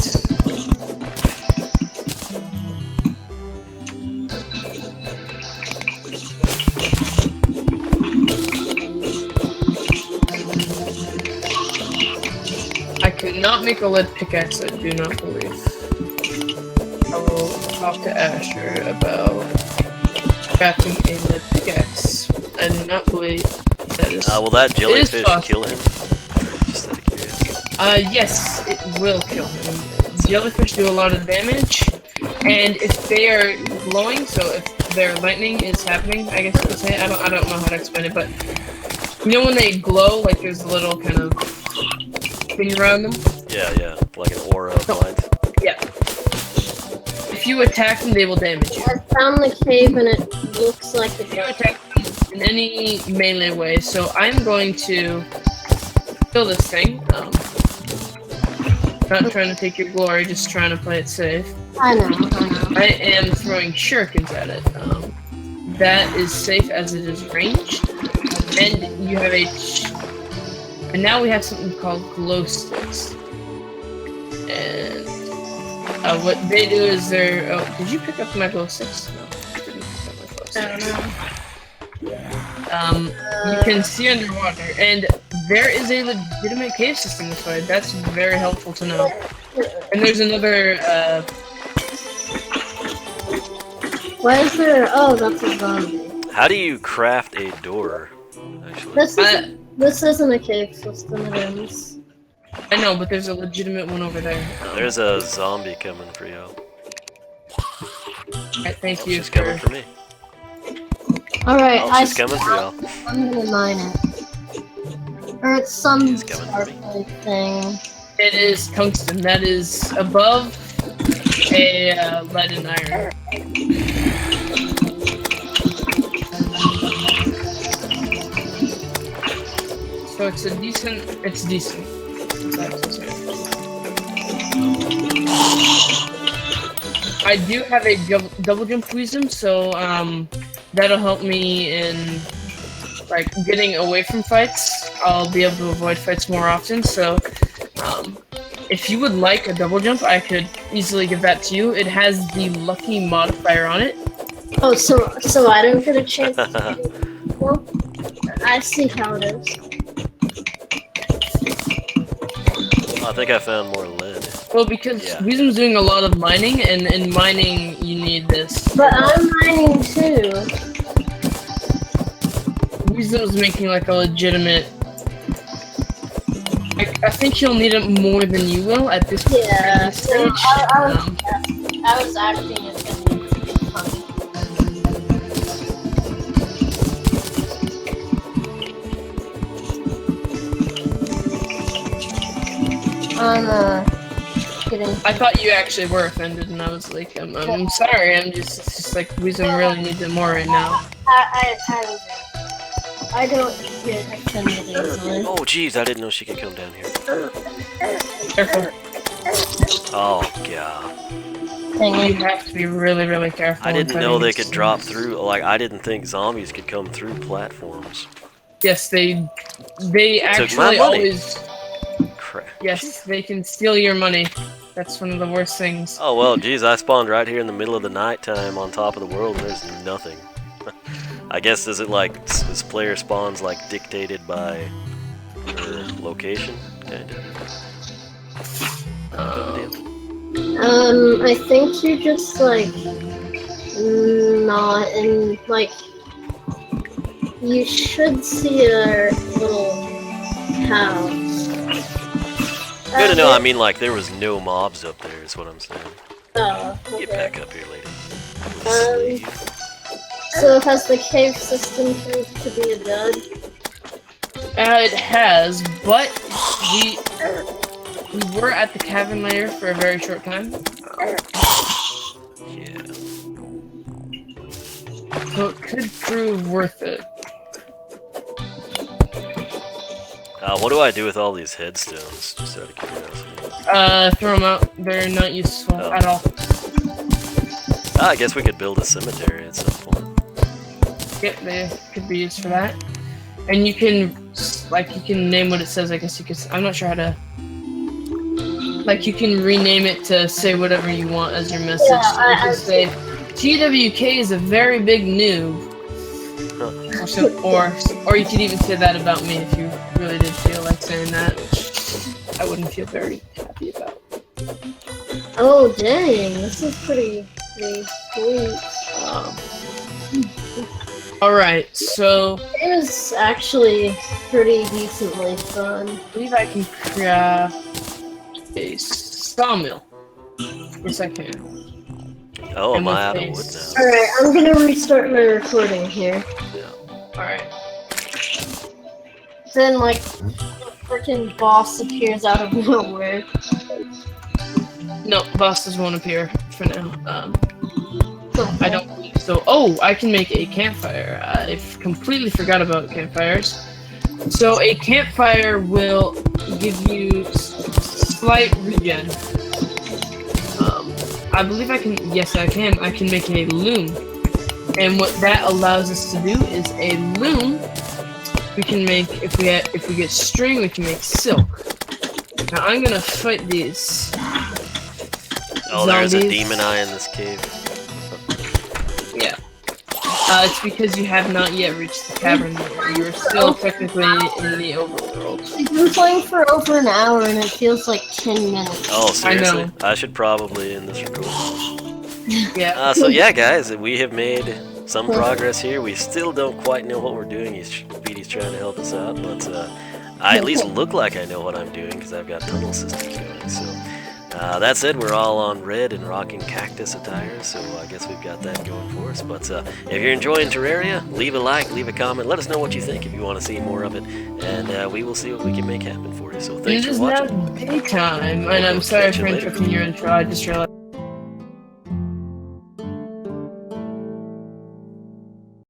I cannot make a lead pickaxe, I do not believe. I will talk to Asher about crafting a lead pickaxe. I do not believe that is... Will that jellyfish possible. kill him? Just out of curiosity. Yes, it will kill him. Jellyfish do a lot of damage, and if they are glowing, so if their lightning is happening, I guess you could say, I don't know how to explain it, but you know when they glow, like there's a little kind of thing around them? Yeah, like an aura of light. Yeah. If you attack them, they will damage you. I found the cave and it looks like If you attack them in any melee way, so I'm going to kill this thing. Not trying to take your glory, just trying to play it safe. I know. I am throwing shurikens at it. That is safe as it is ranged. And you have and now we have something called glow sticks. And what they do is they're... Oh, did you pick up my glow 6? No, I didn't pick up my glow 6. I don't know. You can see underwater, and there is a legitimate cave system this way. That's very helpful to know. And there's another, Why is there? Oh, that's a zombie. How do you craft a door? Actually, This isn't a cave system. It is. I know, but there's a legitimate one over there. there's a zombie coming for you. Alright, thank Oh, you she's coming for me. All right, Oh, she's coming for y'all. I'm gonna mine it. Or it's some She's coming for me. sparkly thing. It is tungsten. That is above a lead and iron. So it's decent. I do have a double jump wisdom, so that'll help me in like getting away from fights. I'll be able to avoid fights more often. So if you would like a double jump, I could easily give that to you. It has the lucky modifier on it. Oh, so I don't get a chance to do it. Well, I see how it is. I think I found more lead. Well, because Wisdom's doing a lot of mining, and in mining you need this. But I'm mining too. Wisdom's making like a legitimate. I think he'll need it more than you will at this point. Yeah. Stage. I was acting as if it was funny. Kidding. I thought you actually were offended, and I was like, I'm sorry. It's just like Wisdom really needs it more right now. I don't get offended easily. Oh, jeez, I didn't know she could come down here. Careful. Oh, god. You have to be really, really careful. I didn't know they could drop through. Like, I didn't think zombies could come through platforms. Yes, they Took my actually money. always. Crap. Yes, they can steal your money. That's one of the worst things. Oh, well, geez, I spawned right here in the middle of the nighttime on top of the world, and there's nothing. I guess, is it like, this player spawns, like, dictated by her location? Kind of. I think you're just, like, not in, like, you should see a little house. No, no, I mean, like, there was no mobs up there, is what I'm saying. Oh, okay. Get back up here, lady. So has the cave system proved to be a dud? It has, but we were at the cavern layer for a very short time. Yeah. So it could prove worth it. What do I do with all these headstones? Just out of curiosity. Throw them out. They're not useful at all. I guess we could build a cemetery at some point. Yeah, they could be used for that. And you can, like, you can name what it says. I guess you could. I'm not sure how to. Like, you can rename it to say whatever you want as your message. Yeah, you can say, TWK is a very big noob. Or you could even say that about me if you really did feel like saying that, which I wouldn't feel very happy about. Oh dang, this is pretty sweet. Alright, so It was actually pretty decently fun. I believe I can craft a sawmill. Yes, I can. Oh, And am I with out of a wood now? Alright, I'm gonna restart my recording here. Yeah. Alright. Then, like, a freaking boss appears out of nowhere. No, bosses won't appear for now. I don't believe so. Oh, I can make a campfire. I've completely forgot about campfires. So a campfire will give you slight regen. I believe I can. Yes, I can. I can make a loom, and what that allows us to do is a loom. We can make if we get string, we can make silk. Now I'm gonna fight these. Oh, there's a zombies. demon eye in this cave. Yeah. It's because you have not yet reached the cavern. You're still technically in the overworld. We've been playing for over an hour and it feels like 10 minutes. Oh, seriously? know. I should probably end this recording. Yeah. So yeah, guys, we have made some progress here. We still don't quite know what we're doing. Speedy's trying to help us out, but I at least look like I know what I'm doing because I've got tunnel systems going. So that said, we're all on red and rocking cactus attire, so I guess we've got that going for us. But if you're enjoying Terraria, leave a like, leave a comment, let us know what you think if you want to see more of it, and we will see what we can make happen for you. So thanks It is for now watching. daytime, and I'm sorry catch you for later. interrupting your intro. I just realized